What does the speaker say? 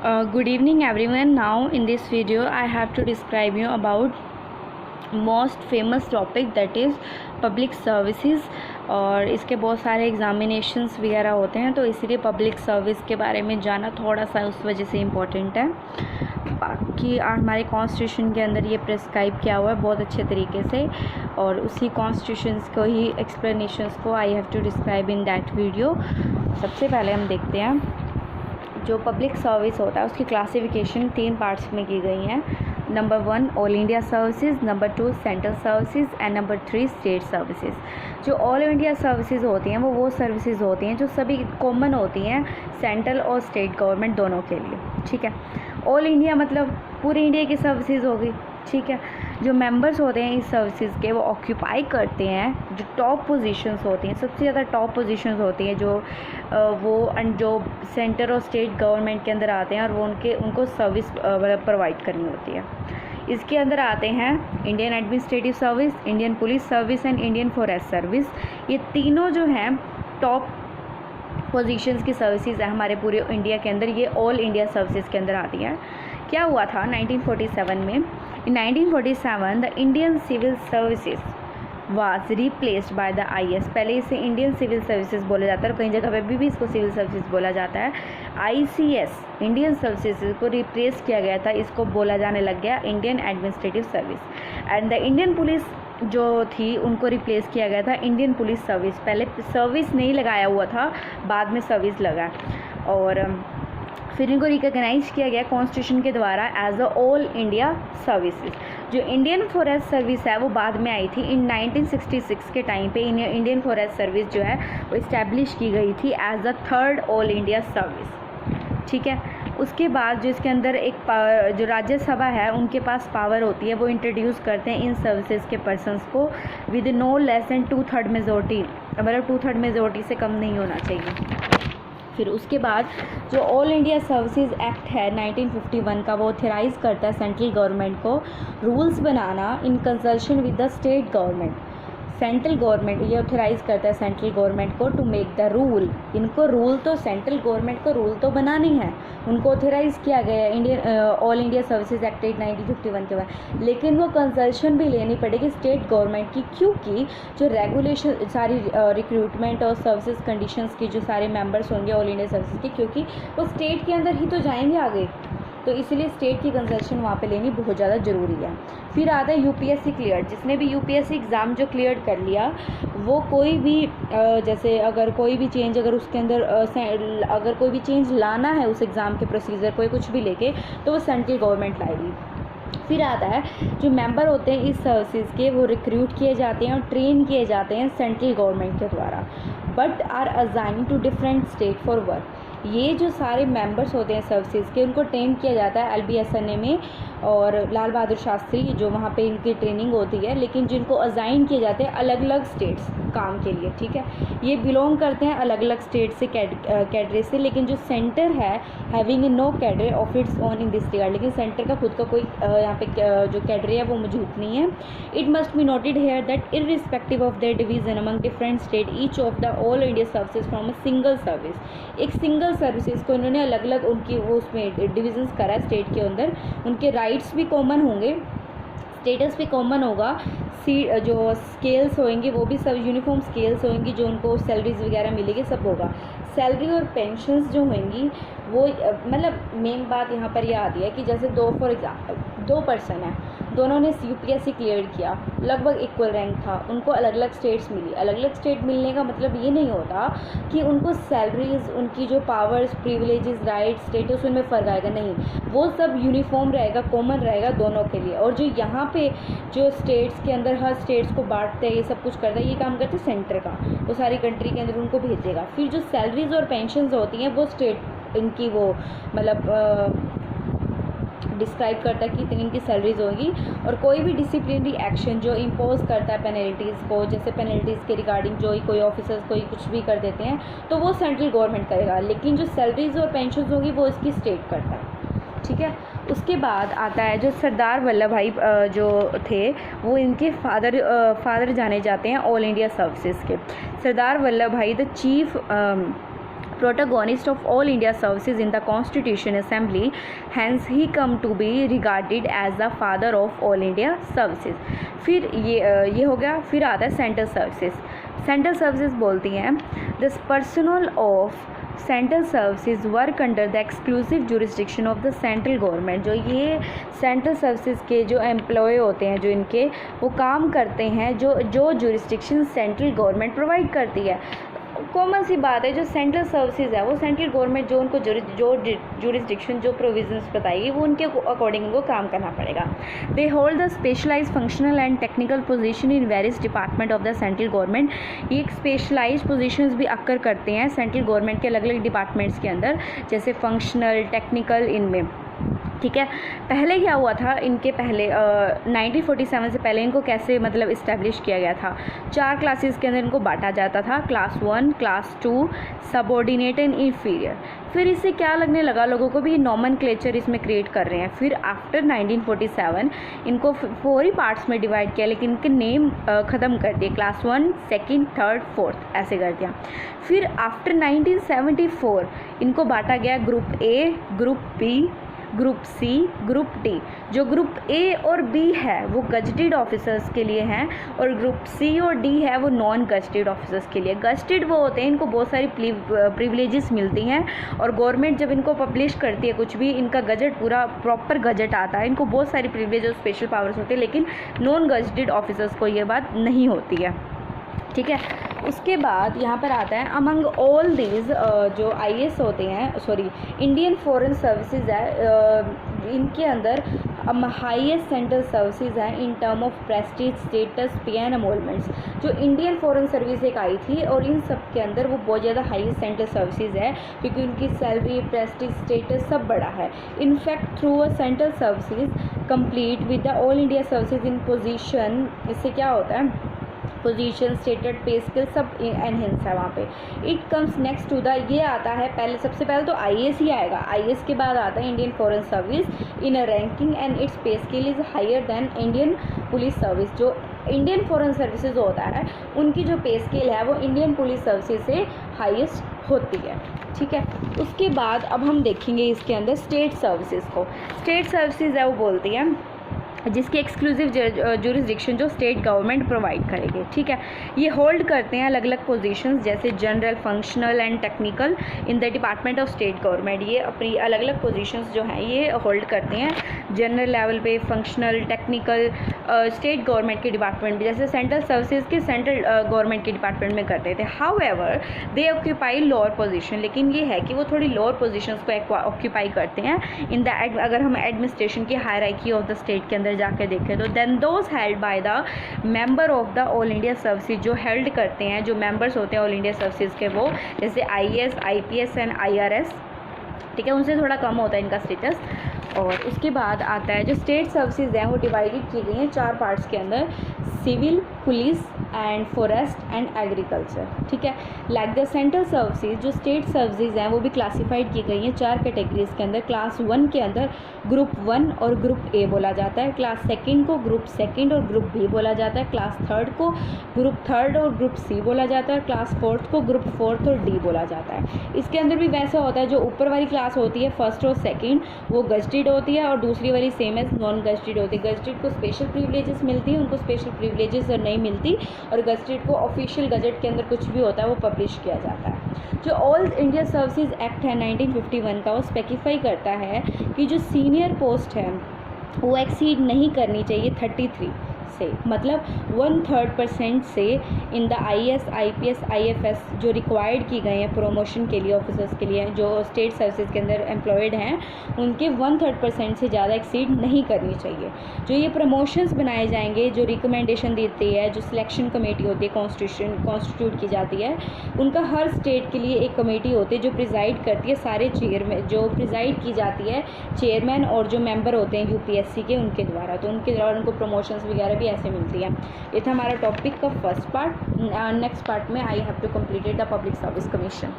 Good evening everyone. Now in this video I have to describe you about most famous topic that is public services। और इसके बहुत सारे examinations वगैरह होते हैं, तो इसीलिए पब्लिक सर्विस के बारे में जाना थोड़ा सा उस वजह से इम्पोर्टेंट है। बाकी हमारे कॉन्स्टिट्यूशन के अंदर ये प्रिस्क्राइब किया हुआ है बहुत अच्छे तरीके से, और उसी कॉन्स्टिट्यूशंस को ही एक्सप्लेनेशंस को I have to describe in that video. सबसे पहले हम देखते हैं जो पब्लिक सर्विस होता है उसकी क्लासिफिकेशन 3 पार्ट्स में की गई हैं। Number 1 all India services, number 2 central services and number 3 state services. जो ऑल इंडिया सर्विसेज होती हैं वो सर्विसेज होती हैं जो सभी कॉमन होती हैं सेंट्रल और स्टेट गवर्नमेंट दोनों के लिए, ठीक है। ऑल इंडिया मतलब पूरे इंडिया की सर्विसेज होगी, ठीक है। जो मेंबर्स होते हैं इस सर्विसेज के वो ऑक्यूपाई करते हैं जो टॉप पोजीशंस होती हैं, सबसे ज़्यादा टॉप पोजीशंस होती हैं जो सेंटर और स्टेट गवर्नमेंट के अंदर आते हैं, और वो उनको सर्विस प्रोवाइड करनी होती है। इसके अंदर आते हैं Indian administrative service, Indian police service and Indian forest service. ये तीनों जो हैं टॉप पोजीशंस की सर्विसेज है हमारे पूरे इंडिया के अंदर, ये ऑल इंडिया सर्विसेज के अंदर आती हैं। क्या हुआ था 1947 में? In 1947 the Indian civil services was replaced by the IS। पहले इसे इंडियन सिविल सर्विसेज बोला जाता है और कई जगह पे भी इसको सिविल सर्विसेज बोला जाता है। ICS इंडियन सर्विसेज को रिप्लेस किया गया था, इसको बोला जाने लग गया Indian administrative service. And the Indian police जो थी उनको रिप्लेस किया गया था इंडियन पुलिस सर्विस। पहले सर्विस नहीं लगाया हुआ था, बाद में सर्विस लगा, और फिर इनको रिकॉग्नाइज किया गया कॉन्स्टिट्यूशन के द्वारा as a all India services. जो इंडियन फॉरेस्ट सर्विस है वो बाद में आई थी। इन 1966 के टाइम पे इंडियन फॉरेस्ट सर्विस जो है वो इस्टेब्लिश की गई थी as a third all India service, ठीक है। उसके बाद जो इसके अंदर एक जो राज्यसभा है उनके पास पावर होती है, वो इंट्रोड्यूस करते हैं इन सर्विसेज के पर्सनस को with no less than 2/3 majority, मतलब 2/3 मेजोरिटी से कम नहीं होना चाहिए। फिर उसके बाद जो ऑल इंडिया सर्विसेज एक्ट है 1951 का, वो ऑथराइज़ करता है सेंट्रल गवर्नमेंट को रूल्स बनाना in consultation with the state government. Central government ये ऑथराइज़ करता है सेंट्रल गवर्नमेंट को टू मेक द रूल। इनको रूल तो सेंट्रल गवर्नमेंट को रूल तो बनानी है, उनको ऑथराइज़ किया गया है ऑल इंडिया सर्विसेज एक्ट 1951 के बाद, लेकिन वो कंसल्शन भी लेनी पड़ेगी स्टेट गवर्नमेंट की, क्योंकि जो रेगुलेशन सारी रिक्रूटमेंट और सर्विसेज कंडीशंस की जो सारे मेंबर्स होंगे ऑल इंडिया सर्विसेज के, क्योंकि वो स्टेट के अंदर ही तो जाएंगे आगे, तो इसीलिए स्टेट की कंसल्शन वहाँ पे लेनी बहुत ज़्यादा ज़रूरी है। फिर आता है UPSC क्लियर। जिसने भी UPSC एग्ज़ाम जो क्लियर कर लिया वो कोई भी जैसे अगर कोई भी चेंज अगर उसके अंदर अगर कोई भी चेंज लाना है उस एग्ज़ाम के प्रोसीजर कोई कुछ भी लेके, तो वो सेंट्रल गवर्नमेंट लाएगी। फिर आता है जो मेंबर होते हैं इस सर्विसेज के, वो रिक्रूट किए जाते हैं और ट्रेन किए जाते हैं सेंट्रल गवर्नमेंट के द्वारा, but are assign to different state for work. ये जो सारे मेंबर्स होते हैं सर्विसेज के, उनको ट्रेन किया जाता है LBSNA में, और लाल बहादुर शास्त्री जो वहाँ पे इनकी ट्रेनिंग होती है, लेकिन जिनको असाइन किए जाते हैं अलग अलग स्टेट्स काम के लिए, ठीक है। ये बिलोंग करते हैं अलग अलग स्टेट से कैडरे से, लेकिन जो सेंटर है having no cadre of its own in this regard, लेकिन सेंटर का खुद का कोई यहाँ पे जो कैडरे है वो मौजूद नहीं है। It must be noted here that irrespective of their division among different state each of the all India services from a single service. एक सिंगल सर्विसेज को इन्होंने अलग अलग उनकी वो उसमें डिविजन्स करा है स्टेट के अंदर, उनके राइट्स भी कॉमन होंगे, स्टेटस भी कॉमन होगा, जो स्केल्स होंगी वो भी सब यूनिफॉर्म स्केल्स होंगी, जो उनको सैलरीज वगैरह मिलेगी सब होगा। सैलरी और पेंशन्स जो होंगी वो मतलब मेन बात यहाँ पर यह आती है कि जैसे फॉर एग्जाम्पल 2 पर्सन है, दोनों ने UPSC क्लियर किया, लगभग इक्वल रैंक था, उनको अलग अलग स्टेट्स मिली। अलग अलग स्टेट मिलने का मतलब ये नहीं होता कि उनको सैलरीज, उनकी जो पावर्स, प्रिविलेजेस, राइट्स, स्टेटस उनमें फ़र्क आएगा, नहीं, वो सब यूनिफॉर्म रहेगा, कॉमन रहेगा दोनों के लिए। और जो यहाँ पे जो स्टेट्स के अंदर हर स्टेट्स को बांटते हैं, ये सब कुछ करता है, ये काम करते हैं सेंटर का, वो सारी कंट्री के अंदर उनको भेजेगा। फिर जो सैलरीज और पेंशन्स होती हैं वो स्टेट इनकी वो मतलब डिस्क्राइब करता है कि इतनी इनकी सैलरीज होगी। और कोई भी डिसिप्लिनरी एक्शन जो इम्पोज करता है पेनल्टीज़ को, जैसे पेनल्टीज़ के रिगार्डिंग जो कोई ऑफिसर्स कोई कुछ भी कर देते हैं तो वो सेंट्रल गवर्नमेंट करेगा, लेकिन जो सैलरीज और पेंशन होगी वो इसकी स्टेट करता है, ठीक है। उसके बाद आता है जो सरदार वल्लभ भाई जो थे वो इनके फादर जाने जाते हैं ऑल इंडिया सर्विसेज के। सरदार वल्लभ भाई the chief protagonist of all India services in the Constitution Assembly, hence he come to be regarded as the father of all India services. फिर ये हो गया. फिर आता है सेंट्रल सर्विसेज. सेंट्रल सर्विसेज बोलती हैं this personal of central services work under the exclusive jurisdiction of the central government. जो ये सेंट्रल सर्विसेज के जो एम्प्लॉय होते हैं, जो इनके वो काम करते हैं, जो जुरिस्डिक्शन सेंट्रल गवर्नमेंट प्रोवाइड करती है. कॉमन सी बात है, जो सेंट्रल सर्विसेज है वो सेंट्रल गवर्नमेंट जो उनको जो जुरिस्डिक्शन जो प्रोविजंस बताएगी वो उनके अकॉर्डिंग उनको काम करना पड़ेगा. They hold the specialise functional and technical position in various department of the central government. ये एक स्पेशलाइज पोजीशंस भी अक्कर करते हैं सेंट्रल गवर्नमेंट के अलग अलग डिपार्टमेंट्स के अंदर, जैसे फंक्शनल, टेक्निकल, इनमें. ठीक है. पहले क्या हुआ था, इनके पहले 1947 से पहले इनको कैसे मतलब इस्टेब्लिश किया गया था. 4 क्लासेस के अंदर इनको बांटा जाता था, class 1, class 2, subordinate and inferior. फिर इससे क्या लगने लगा लोगों को भी, नॉमेनक्लेचर इसमें क्रिएट कर रहे हैं. फिर आफ्टर 1947 इनको 4 ही पार्ट्स में डिवाइड किया, लेकिन इनके नेम ख़त्म कर दिए, क्लास 1, 2nd, 3rd, 4th ऐसे कर दिया. फिर आफ्टर 1974 इनको बांटा गया group A, group B, group C, group D. जो ग्रुप ए और बी है वो गजटेड ऑफिसर्स के लिए हैं, और ग्रुप सी और डी है वो नॉन गजटेड ऑफिसर्स के लिए. गजटेड वो होते हैं, इनको बहुत सारी प्रिविलेजेस मिलती हैं, और गवर्नमेंट जब इनको पब्लिश करती है कुछ भी, इनका गजट पूरा प्रॉपर गजट आता है, इनको बहुत सारी प्रिविलेज और स्पेशल पावर्स होती है. लेकिन नॉन गजटेड ऑफिसर्स को ये बात नहीं होती है. ठीक है. उसके बाद यहाँ पर आता है अमंग ऑल दीज जो IAS होते हैं, सॉरी इंडियन फॉरेन सर्विसेज है, इनके अंदर हाईएस्ट सेंट्रल सर्विसेज हैं in term of Prestige, status, पे एंड एमोलमेंट्स. जो इंडियन फॉरेन सर्विस एक आई थी, और इन सब के अंदर वो बहुत ज़्यादा हाईएस्ट सेंट्रल सर्विसेज है, क्योंकि उनकी सैलरी, प्रेस्टीज, स्टेटस सब बड़ा है. In fact through a central services complete with the all India services in position. इससे क्या होता है, पोजीशन, स्टेटेड, पे स्किल सब एनहेंस है वहाँ पे. It comes next to the, ये आता है पहले, सबसे पहले तो IAS ही आएगा. IAS के बाद आता है Indian foreign service in a ranking and its pay scale is higher than Indian police service. जो इंडियन फॉरेन सर्विसेज होता है उनकी जो पे स्केल है वो इंडियन पुलिस सर्विसेज से हाईएस्ट होती है. ठीक है. उसके बाद अब हम देखेंगे इसके अंदर स्टेट सर्विसेज को. स्टेट सर्विसेज है वो बोलती है जिसकी एक्सक्लूसिव जुरिस्डिक्शन जो स्टेट गवर्नमेंट प्रोवाइड करेगी. ठीक है. ये होल्ड करते हैं अलग अलग पोजीशंस, जैसे general, functional and technical in the department of state government. ये अपनी अलग अलग पोजीशंस जो हैं ये होल्ड करते हैं जनरल लेवल पे, फंक्शनल, टेक्निकल, स्टेट गवर्नमेंट के डिपार्टमेंट भी, जैसे सेंट्रल सर्विसेज के सेंट्रल गवर्नमेंट के डिपार्टमेंट में करते थे. However they occupy lower position. लेकिन ये है कि वो थोड़ी लोअर पोजीशंस को ऑक्यूपाई करते हैं इन द, अगर हम एडमिनिस्ट्रेशन की हायरार्की ऑफ द स्टेट के अंदर जाके देखें तो. Then those held by the member of the all India services, जो हेल्ड करते हैं, जो मेंबर्स होते हैं ऑल इंडिया सर्विसेज के, वो जैसे IAS, IPS एंड IRS. ठीक है. उनसे थोड़ा कम होता है इनका स्टेटस. और उसके बाद आता है जो स्टेट सर्विसेज हैं वो डिवाइडेड की गई हैं 4 पार्ट्स के अंदर, civil, police and forest and agriculture. ठीक है. लाइक द सेंट्रल सर्विसेज, जो स्टेट सर्विसेज हैं वो भी क्लासीफाइड की गई हैं 4 कैटेगरीज के अंदर. क्लास 1 के अंदर ग्रुप 1 और ग्रुप A बोला जाता है, क्लास 2 को ग्रुप 2 और ग्रुप B बोला जाता है, क्लास 3 को ग्रुप 3 और ग्रुप C बोला जाता है, क्लास 4 को ग्रुप 4 और D बोला जाता है. इसके अंदर भी वैसा होता है, जो ऊपर वाली क्लास होती है 1st और 2nd वो गजटेड होती है, और दूसरी वाली सेम एज नॉन गजटेड होती है. गजटेड को स्पेशल प्रिविलेजेस मिलती है, उनको स्पेशल प्रिविलेजेस नहीं मिलती, और गजटेड को ऑफिशियल गजट के अंदर कुछ भी होता है वो पब्लिश किया जाता है. जो ऑल इंडिया सर्विसेज एक्ट है 1951 का, वो स्पेसिफाई करता है कि जो सीनियर पोस्ट है वो एक्सीड नहीं करनी चाहिए 33 से, मतलब 1/3% से in the IAS, IPS, IFS जो रिक्वायर्ड की गए हैं प्रमोशन के लिए, ऑफिसर्स के लिए जो स्टेट सर्विसेज के अंदर एम्प्लॉयड हैं, उनके 1/3% से ज़्यादा एक्सीड नहीं करनी चाहिए. जो ये प्रमोशंस बनाए जाएंगे, जो रिकमेंडेशन देती है, जो सिलेक्शन कमेटी होती है कॉन्स्टिट्यूट की जाती है, उनका हर स्टेट के लिए एक कमेटी होती है जो प्रिजाइड करती है, सारे चेयरमैन जो प्रिजाइड की जाती है, चेयरमैन और जो मेंबर होते हैं UPSC के, उनके द्वारा. तो उनके द्वारा उनको प्रमोशंस वगैरह भी ऐसे मिलती है. ये था हमारा टॉपिक का फर्स्ट पार्ट. नेक्स्ट पार्ट में I have to completed the public service commission.